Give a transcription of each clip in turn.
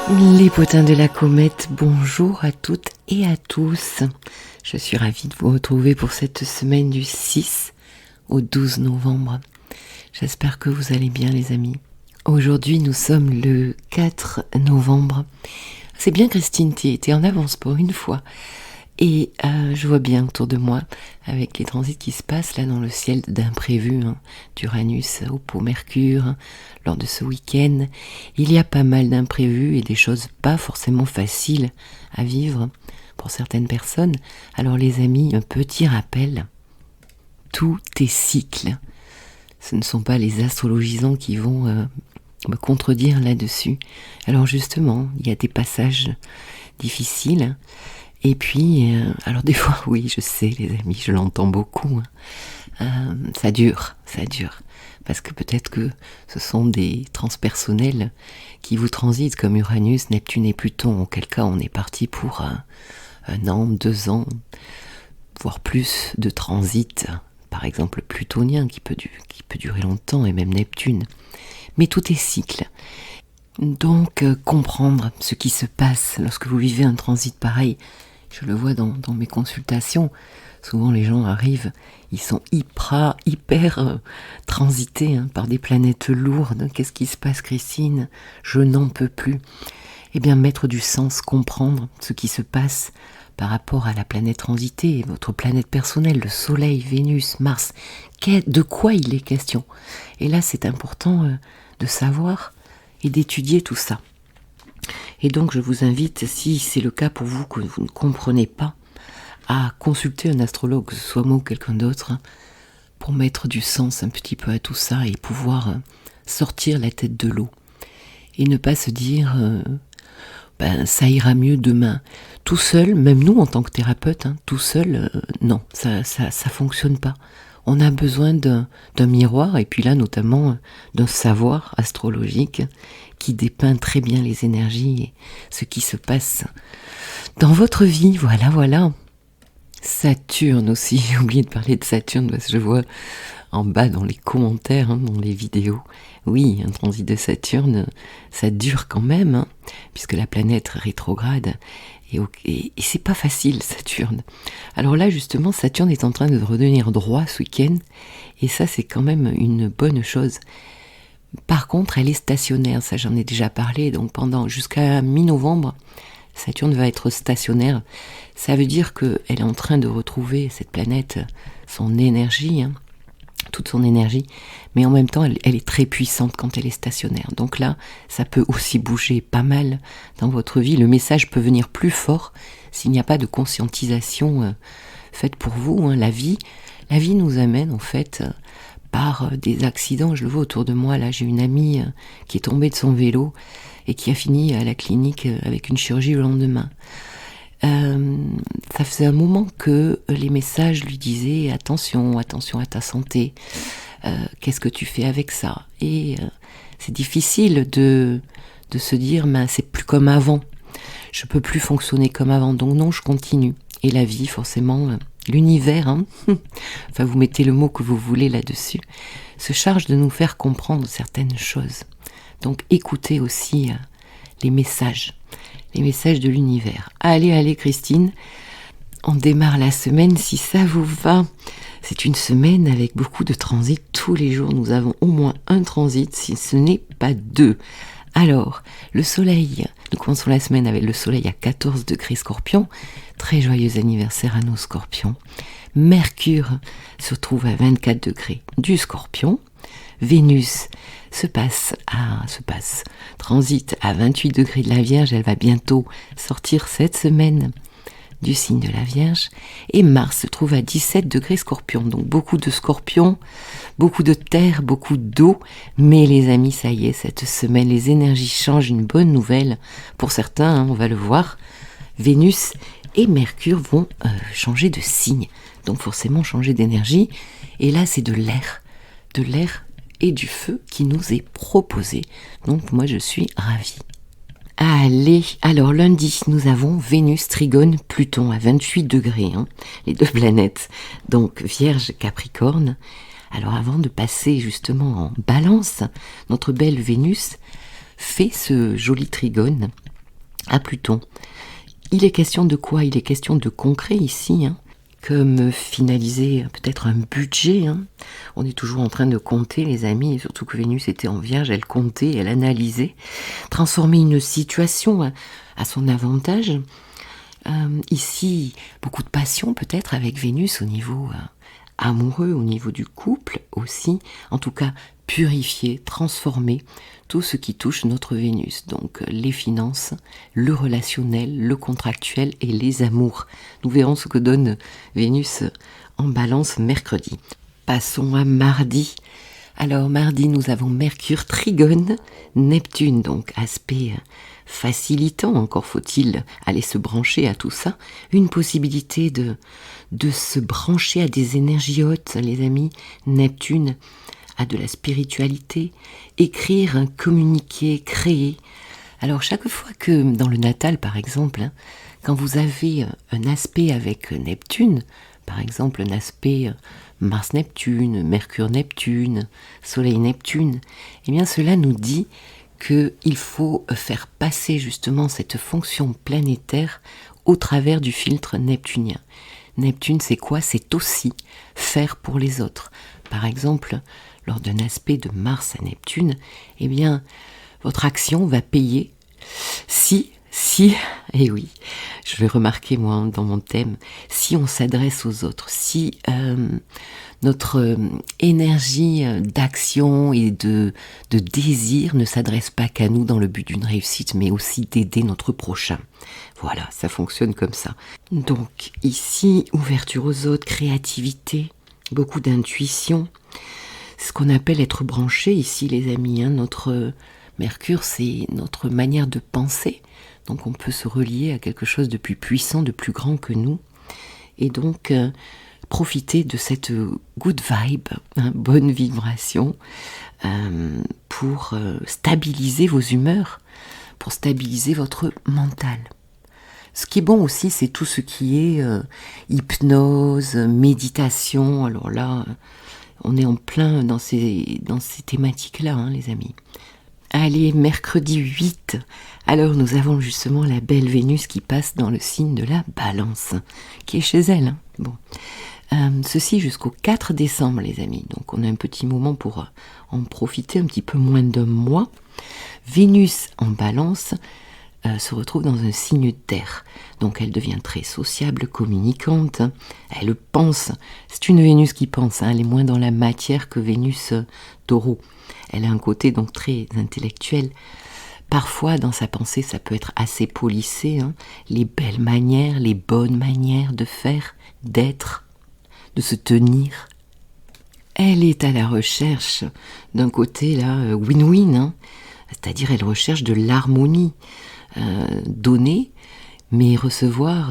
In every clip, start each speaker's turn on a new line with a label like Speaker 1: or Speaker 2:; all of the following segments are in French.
Speaker 1: Les potins de la comète, bonjour à toutes et à tous. Je suis ravie de vous retrouver pour cette semaine du 6 au 12 novembre. J'espère que vous allez bien les amis. Aujourd'hui nous sommes le 4 novembre. C'est bien Christine, tu étais en avance pour une fois. Et je vois bien autour de moi, avec les transits qui se passent là dans le ciel d'imprévus, d'Uranus au Mercure, lors de ce week-end, il y a pas mal d'imprévus et des choses pas forcément faciles à vivre pour certaines personnes. Alors les amis, un petit rappel, tout est cycle. Ce ne sont pas les astrologisants qui vont me contredire là-dessus. Alors justement, il y a des passages difficiles. Et puis, alors des fois, oui, je sais les amis, je l'entends beaucoup, ça dure, parce que peut-être que ce sont des transpersonnels qui vous transitent comme Uranus, Neptune et Pluton, auquel cas on est parti pour un an, 2 ans, voire plus de transit, par exemple plutonien qui peut durer longtemps, et même Neptune, mais tout est cycle. Donc comprendre ce qui se passe lorsque vous vivez un transit pareil, je le vois dans mes consultations, souvent les gens arrivent, ils sont hyper transités par des planètes lourdes. Qu'est-ce qui se passe Christine? Je n'en peux plus. Eh bien mettre du sens, comprendre ce qui se passe par rapport à la planète transitée, votre planète personnelle, le Soleil, Vénus, Mars, de quoi il est question? Et là c'est important de savoir et d'étudier tout ça. Et donc je vous invite, si c'est le cas pour vous que vous ne comprenez pas, à consulter un astrologue, que ce soit moi ou quelqu'un d'autre, pour mettre du sens un petit peu à tout ça et pouvoir sortir la tête de l'eau. Et ne pas se dire ça ira mieux demain. Tout seul, même nous en tant que thérapeute, tout seul, non, ça fonctionne pas. On a besoin d'un miroir, et puis là notamment d'un savoir astrologique qui dépeint très bien les énergies et ce qui se passe dans votre vie. Voilà. Saturne aussi, j'ai oublié de parler de Saturne parce que je vois en bas dans les commentaires, dans les vidéos. Oui, un transit de Saturne, ça dure quand même, puisque la planète rétrograde. Et c'est pas facile, Saturne. Alors là, justement, Saturne est en train de redevenir droit ce week-end, et ça, c'est quand même une bonne chose. Par contre, elle est stationnaire, ça j'en ai déjà parlé, donc jusqu'à mi-novembre, Saturne va être stationnaire. Ça veut dire qu'elle est en train de retrouver, cette planète, son énergie, toute son énergie, mais en même temps elle est très puissante quand elle est stationnaire. Donc là, ça peut aussi bouger pas mal dans votre vie. Le message peut venir plus fort s'il n'y a pas de conscientisation faite pour vous. La vie nous amène en fait par des accidents. Je le vois autour de moi, là j'ai une amie qui est tombée de son vélo et qui a fini à la clinique avec une chirurgie le lendemain. Ça faisait un moment que les messages lui disaient attention à ta santé, qu'est-ce que tu fais avec ça? Et c'est difficile de se dire c'est plus comme avant, je peux plus fonctionner comme avant, donc non, je continue. Et la vie, forcément, l'univers, enfin vous mettez le mot que vous voulez là-dessus, se charge de nous faire comprendre certaines choses. Donc écoutez aussi les messages de l'univers. Allez Christine, on démarre la semaine si ça vous va. C'est une semaine avec beaucoup de transits. Tous les jours nous avons au moins un transit, si ce n'est pas 2. Alors, le soleil, nous commençons la semaine avec le soleil à 14 degrés Scorpion. Très joyeux anniversaire à nos Scorpions. Mercure se trouve à 24 degrés du Scorpion. Vénus transite à 28 degrés de la Vierge, elle va bientôt sortir cette semaine du signe de la Vierge, et Mars se trouve à 17 degrés Scorpion, donc beaucoup de Scorpions, beaucoup de terre, beaucoup d'eau, mais les amis, ça y est, cette semaine, les énergies changent, une bonne nouvelle pour certains, on va le voir, Vénus et Mercure vont changer de signe, donc forcément changer d'énergie, et là c'est de l'air et du feu qui nous est proposé. Donc moi je suis ravie. Allez, alors lundi nous avons Vénus, Trigone, Pluton à 28 degrés, les deux planètes, donc Vierge, Capricorne. Alors avant de passer justement en Balance, notre belle Vénus fait ce joli Trigone à Pluton. Il est question de quoi? Il est question de concret ici, hein, comme finaliser peut-être un budget. Hein. On est toujours en train de compter, les amis, et surtout que Vénus était en Vierge, elle comptait, elle analysait. Transformer une situation à son avantage. Ici, beaucoup de passion peut-être avec Vénus au niveau amoureux, au niveau du couple aussi. En tout cas, purifier, transformer tout ce qui touche notre Vénus. Donc les finances, le relationnel, le contractuel et les amours. Nous verrons ce que donne Vénus en Balance mercredi. Passons à mardi. Alors mardi, nous avons Mercure trigone Neptune, donc aspect facilitant, encore faut-il aller se brancher à tout ça. Une possibilité de se brancher à des énergies hautes, les amis. Neptune a de la spiritualité, écrire, communiquer, créer. Alors chaque fois que dans le natal, par exemple, hein, quand vous avez un aspect avec Neptune, par exemple un aspect Mars-Neptune, Mercure-Neptune, Soleil-Neptune, eh bien cela nous dit qu'il faut faire passer justement cette fonction planétaire au travers du filtre neptunien. Neptune, c'est quoi? C'est aussi faire pour les autres. Par exemple, lors d'un aspect de Mars à Neptune, eh bien, votre action va payer si, et oui, je l'ai remarqué moi dans mon thème, si on s'adresse aux autres, si notre énergie d'action et de désir ne s'adresse pas qu'à nous dans le but d'une réussite, mais aussi d'aider notre prochain. Voilà, ça fonctionne comme ça. Donc ici, ouverture aux autres, créativité, beaucoup d'intuition. C'est ce qu'on appelle être branché ici, les amis. Hein. Notre Mercure, c'est notre manière de penser. Donc on peut se relier à quelque chose de plus puissant, de plus grand que nous. Et donc profiter de cette good vibe, hein, bonne vibration, pour stabiliser vos humeurs, pour stabiliser votre mental. Ce qui est bon aussi, c'est tout ce qui est hypnose, méditation. Alors là, on est en plein dans ces thématiques-là, hein, les amis. Allez, mercredi 8, alors nous avons justement la belle Vénus qui passe dans le signe de la Balance, qui est chez elle. Hein. Bon. Ceci jusqu'au 4 décembre, les amis. Donc on a un petit moment pour en profiter, un petit peu moins d'un mois. Vénus en Balance se retrouve dans un signe d'air. Donc elle devient très sociable, communicante. Elle pense. C'est une Vénus qui pense. Hein, elle est moins dans la matière que Vénus Taureau. Elle a un côté donc très intellectuel. Parfois, dans sa pensée, ça peut être assez polissé. Hein, les belles manières, les bonnes manières de faire, d'être, de se tenir. Elle est à la recherche d'un côté là win-win. Hein, c'est-à-dire elle recherche de l'harmonie. Donner, mais recevoir,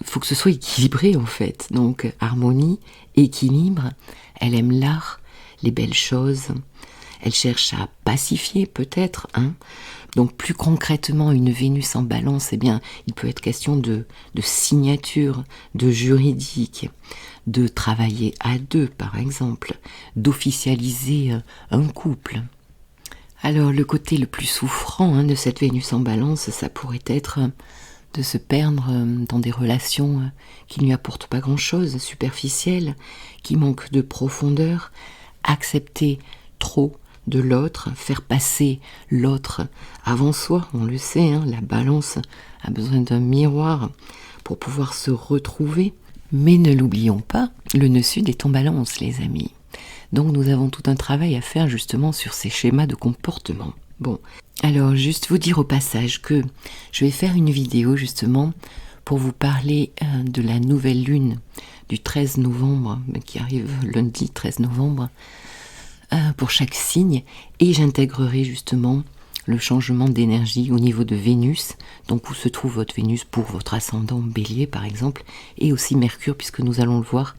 Speaker 1: faut que ce soit équilibré en fait. Donc harmonie, équilibre, elle aime l'art, les belles choses, elle cherche à pacifier peut-être. Hein. Donc plus concrètement, une Vénus en Balance, eh bien, il peut être question de signature, de juridique, de travailler à deux par exemple, d'officialiser un couple. Alors le côté le plus souffrant de cette Vénus en Balance, ça pourrait être de se perdre dans des relations qui ne lui apportent pas grand-chose, superficielles, qui manquent de profondeur, accepter trop de l'autre, faire passer l'autre avant soi, on le sait, hein, la Balance a besoin d'un miroir pour pouvoir se retrouver. Mais ne l'oublions pas, le nœud sud est en Balance, les amis. Donc nous avons tout un travail à faire justement sur ces schémas de comportement. Bon, alors juste vous dire au passage que je vais faire une vidéo justement pour vous parler de la nouvelle lune du 13 novembre, qui arrive lundi 13 novembre, pour chaque signe, et j'intégrerai justement le changement d'énergie au niveau de Vénus, donc où se trouve votre Vénus pour votre ascendant Bélier par exemple, et aussi Mercure, puisque nous allons le voir,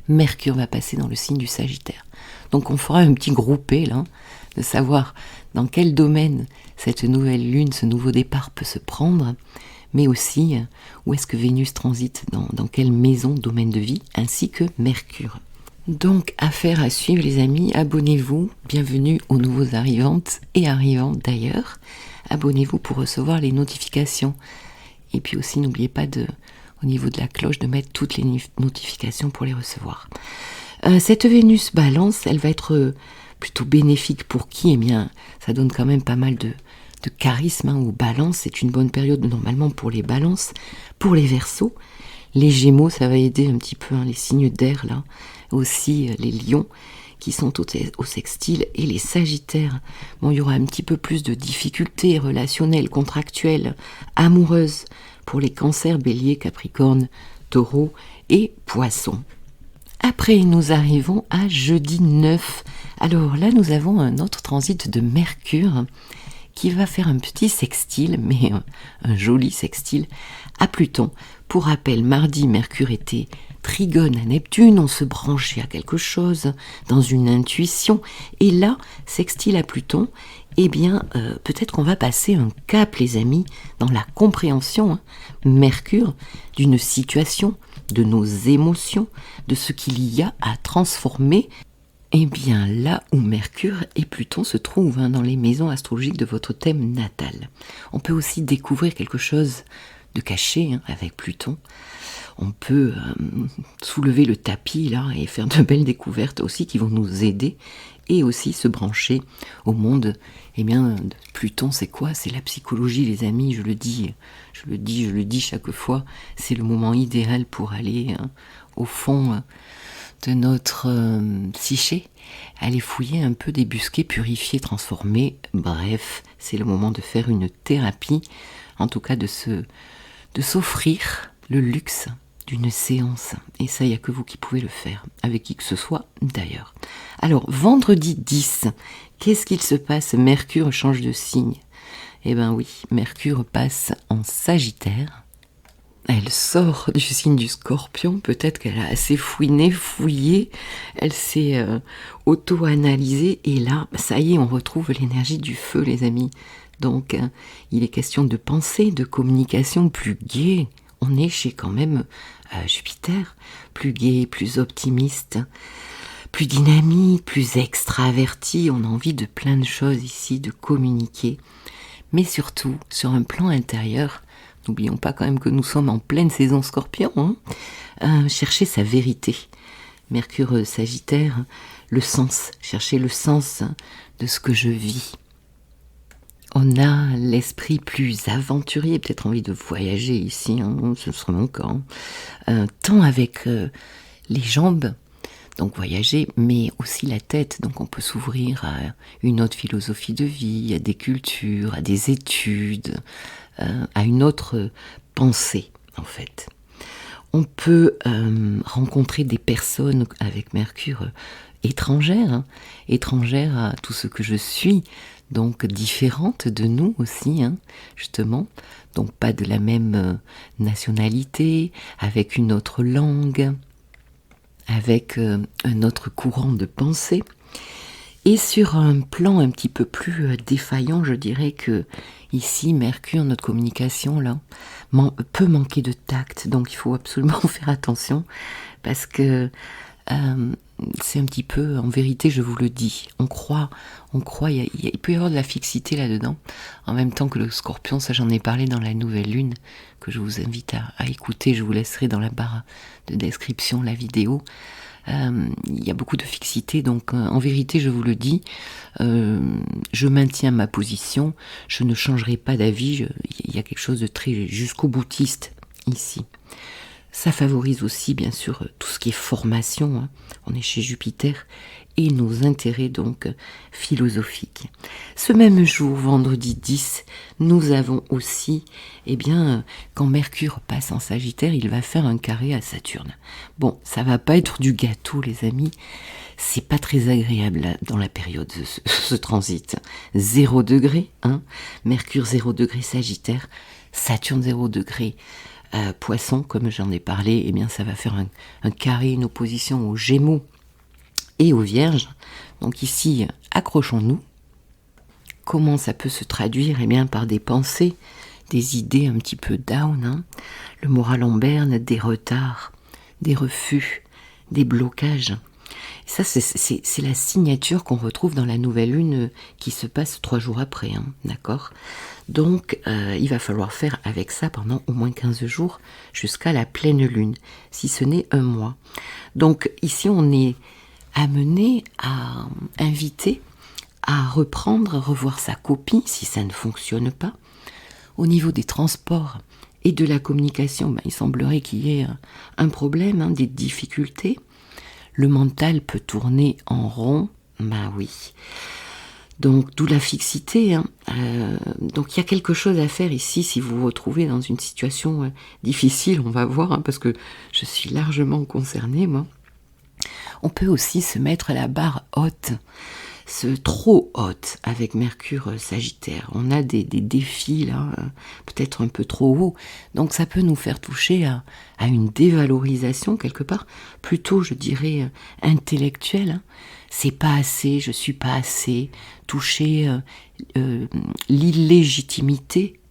Speaker 1: Mercure va passer dans le signe du Sagittaire. Donc on fera un petit groupé là, de savoir dans quel domaine cette nouvelle lune, ce nouveau départ peut se prendre, mais aussi où est-ce que Vénus transite, dans quelle maison, domaine de vie, ainsi que Mercure. Donc, affaire à suivre les amis, abonnez-vous, bienvenue aux nouveaux arrivantes et arrivants d'ailleurs. Abonnez-vous pour recevoir les notifications. Et puis aussi, n'oubliez pas au niveau de la cloche de mettre toutes les notifications pour les recevoir. Cette Vénus Balance, elle va être plutôt bénéfique pour qui? Eh bien, ça donne quand même pas mal de charisme aux balances. C'est une bonne période normalement pour les balances, pour les Verseaux. Les Gémeaux, ça va aider un petit peu les signes d'air là. Aussi les Lions qui sont au sextile et les Sagittaires. Bon, il y aura un petit peu plus de difficultés relationnelles, contractuelles, amoureuses pour les Cancers, Bélier, Capricorne, Taureau et Poissons. Après, nous arrivons à jeudi 9. Alors là, nous avons un autre transit de Mercure qui va faire un petit sextile, mais un joli sextile, à Pluton. Pour rappel, mardi, Mercure était trigone à Neptune, on se branchait à quelque chose, dans une intuition. Et là, sextile à Pluton, eh bien, peut-être qu'on va passer un cap, les amis, dans la compréhension, Mercure, d'une situation, de nos émotions, de ce qu'il y a à transformer. Eh bien, là où Mercure et Pluton se trouvent, dans les maisons astrologiques de votre thème natal. On peut aussi découvrir quelque chose de caché avec Pluton. On peut soulever le tapis là et faire de belles découvertes aussi qui vont nous aider et aussi se brancher au monde. Eh bien, Pluton, c'est quoi? C'est la psychologie, les amis, je le dis chaque fois. C'est le moment idéal pour aller au fond de notre psyché, aller fouiller un peu, débusquer, purifier, transformer. Bref, c'est le moment de faire une thérapie, en tout cas de s'offrir le luxe d'une séance. Et ça, il n'y a que vous qui pouvez le faire, avec qui que ce soit d'ailleurs. Alors, vendredi 10, qu'est-ce qu'il se passe? Mercure change de signe. Eh bien oui, Mercure passe en Sagittaire. Elle sort du signe du Scorpion, peut-être qu'elle a assez fouillé, elle s'est auto-analysée, et là, ça y est, on retrouve l'énergie du feu, les amis. Donc, il est question de pensée, de communication plus gaie. On est chez quand même Jupiter, plus gai, plus optimiste, plus dynamique, plus extraverti. On a envie de plein de choses ici, de communiquer. Mais surtout, sur un plan intérieur, n'oublions pas quand même que nous sommes en pleine saison Scorpion, chercher sa vérité. Mercure Sagittaire, le sens, chercher le sens de ce que je vis. On a l'esprit plus aventurier, peut-être envie de voyager ici, ce serait mon cas. Tant avec les jambes, donc voyager, mais aussi la tête. Donc on peut s'ouvrir à une autre philosophie de vie, à des cultures, à des études, à une autre pensée en fait. On peut rencontrer des personnes avec Mercure étrangères à tout ce que je suis, donc différentes de nous aussi, justement, donc pas de la même nationalité, avec une autre langue, avec un autre courant de pensée. Et sur un plan un petit peu plus défaillant, je dirais que ici, Mercure, notre communication, là, peut manquer de tact. Donc il faut absolument faire attention parce que c'est un petit peu, en vérité, je vous le dis, on croit, il peut y avoir de la fixité là-dedans, en même temps que le Scorpion, ça j'en ai parlé dans la nouvelle lune, que je vous invite à écouter, je vous laisserai dans la barre de description la vidéo. Il y a beaucoup de fixité, donc en vérité, je vous le dis, je maintiens ma position, je ne changerai pas d'avis, il y a quelque chose de très jusqu'au boutiste ici. Ça favorise aussi, bien sûr, tout ce qui est formation. On est chez Jupiter et nos intérêts donc philosophiques. Ce même jour, vendredi 10, nous avons aussi, quand Mercure passe en Sagittaire, il va faire un carré à Saturne. Bon, ça va pas être du gâteau, les amis. C'est pas très agréable là, dans la période de ce transit. 0 degré, Mercure 0 degré Sagittaire, Saturne 0 degré Poisson, comme j'en ai parlé, ça va faire un carré, une opposition aux Gémeaux et aux Vierges. Donc ici, accrochons-nous. Comment ça peut se traduire? Par des pensées, des idées un petit peu down, le moral en berne, des retards, des refus, des blocages. Ça, c'est la signature qu'on retrouve dans la nouvelle lune qui se passe 3 jours après, hein, d'accord? Donc, il va falloir faire avec ça pendant au moins 15 jours jusqu'à la pleine lune, si ce n'est un mois. Donc, ici, on est amené à inviter à reprendre, revoir sa copie si ça ne fonctionne pas. Au niveau des transports et de la communication, il semblerait qu'il y ait un problème, hein, des difficultés. Le mental peut tourner en rond, oui. Donc d'où la fixité, hein. Donc il y a quelque chose à faire ici si vous vous retrouvez dans une situation difficile, on va voir, hein, parce que je suis largement concernée, moi. On peut aussi se mettre la barre haute, trop haute avec Mercure Sagittaire. On a des défis là, peut-être un peu trop haut, donc ça peut nous faire toucher à une dévalorisation quelque part, plutôt je dirais intellectuelle, hein. C'est pas assez, je suis pas assez, toucher l'illégitimité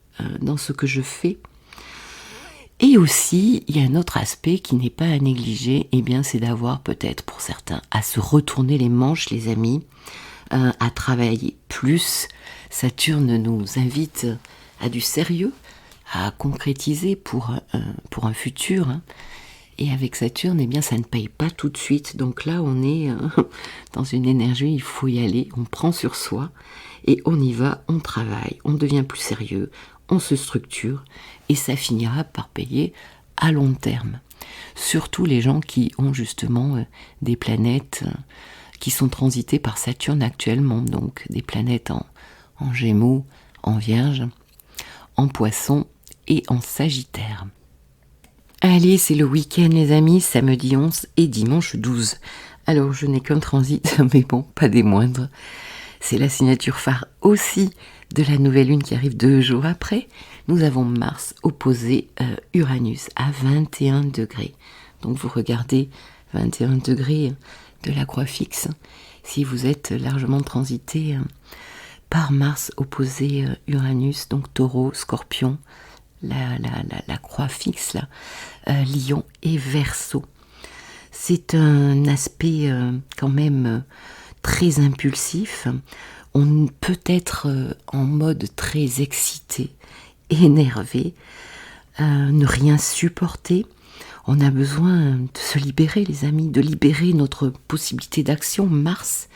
Speaker 1: dans ce que je fais. Et aussi, il y a un autre aspect qui n'est pas à négliger, c'est d'avoir peut-être pour certains à se retourner les manches, les amis, à travailler plus. Saturne nous invite à du sérieux, à concrétiser pour un futur, hein. Et avec Saturne, ça ne paye pas tout de suite. Donc là, on est dans une énergie, il faut y aller, on prend sur soi et on y va, on travaille, on devient plus sérieux, on se structure et ça finira par payer à long terme. Surtout les gens qui ont justement des planètes qui sont transitées par Saturne actuellement, donc des planètes en Gémeaux, en Vierge, en Poisson et en Sagittaire. Allez, c'est le week-end les amis, samedi 11 et dimanche 12. Alors je n'ai qu'un transit, mais bon, pas des moindres. C'est la signature phare aussi de la nouvelle lune qui arrive 2 jours après. Nous avons Mars opposé Uranus à 21 degrés. Donc vous regardez 21 degrés de la croix fixe. Si vous êtes largement transité par Mars opposé Uranus, donc Taureau, Scorpion, la croix fixe là, Lion et Verseau. C'est un aspect quand même très impulsif. On peut être en mode très excité, énervé, ne rien supporter. On a besoin de se libérer, les amis, de libérer notre possibilité d'action. Mars,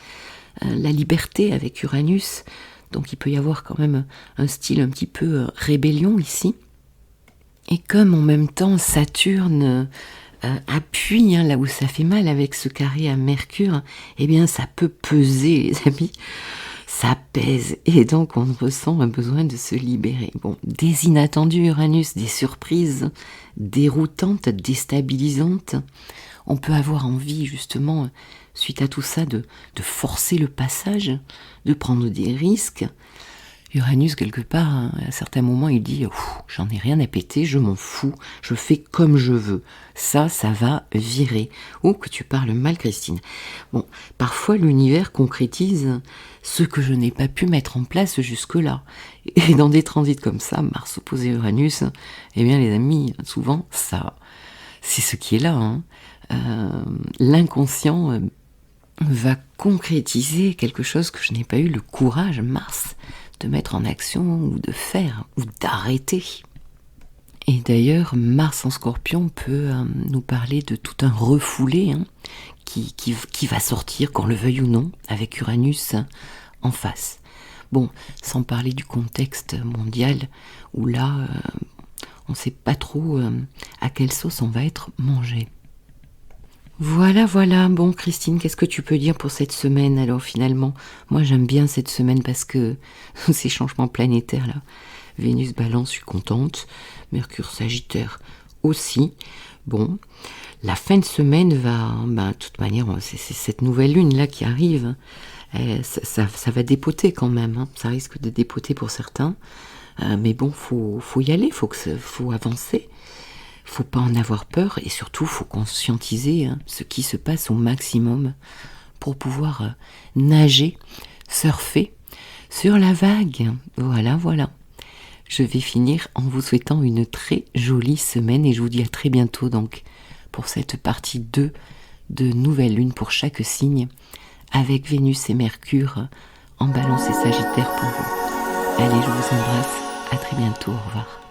Speaker 1: la liberté avec Uranus. Donc il peut y avoir quand même un style un petit peu rébellion ici. Et comme en même temps Saturne appuie là où ça fait mal avec ce carré à Mercure, ça peut peser les amis, ça pèse et donc on ressent un besoin de se libérer. Bon, des inattendus Uranus, des surprises déroutantes, déstabilisantes. On peut avoir envie justement, suite à tout ça, de forcer le passage, de prendre des risques. Uranus, quelque part, à certains moments, il dit « j'en ai rien à péter, je m'en fous, je fais comme je veux. Ça va virer. » Oh, que tu parles mal, Christine. Bon, parfois, l'univers concrétise ce que je n'ai pas pu mettre en place jusque-là. Et dans des transits comme ça, Mars opposé Uranus, les amis, souvent, ça, c'est ce qui est là, hein. L'inconscient va concrétiser quelque chose que je n'ai pas eu le courage, Mars, de mettre en action ou de faire ou d'arrêter. Et d'ailleurs, Mars en Scorpion peut nous parler de tout un refoulé qui va sortir, qu'on le veuille ou non, avec Uranus en face. Bon, sans parler du contexte mondial où là, on ne sait pas trop à quelle sauce on va être mangé. Voilà. Bon, Christine, qu'est-ce que tu peux dire pour cette semaine alors finalement? Moi, j'aime bien cette semaine parce que ces changements planétaires là. Vénus Balance, je suis contente. Mercure Sagittaire aussi. Bon, la fin de semaine va, de toute manière, c'est cette nouvelle lune là qui arrive. Ça va dépoter quand même, hein. Ça risque de dépoter pour certains. Mais bon, faut y aller, faut avancer. Faut pas en avoir peur et surtout faut conscientiser ce qui se passe au maximum pour pouvoir nager, surfer sur la vague. Voilà. Je vais finir en vous souhaitant une très jolie semaine et je vous dis à très bientôt donc pour cette partie 2 de nouvelle lune pour chaque signe, avec Vénus et Mercure en Balance et Sagittaire pour vous. Allez, je vous embrasse, à très bientôt, au revoir.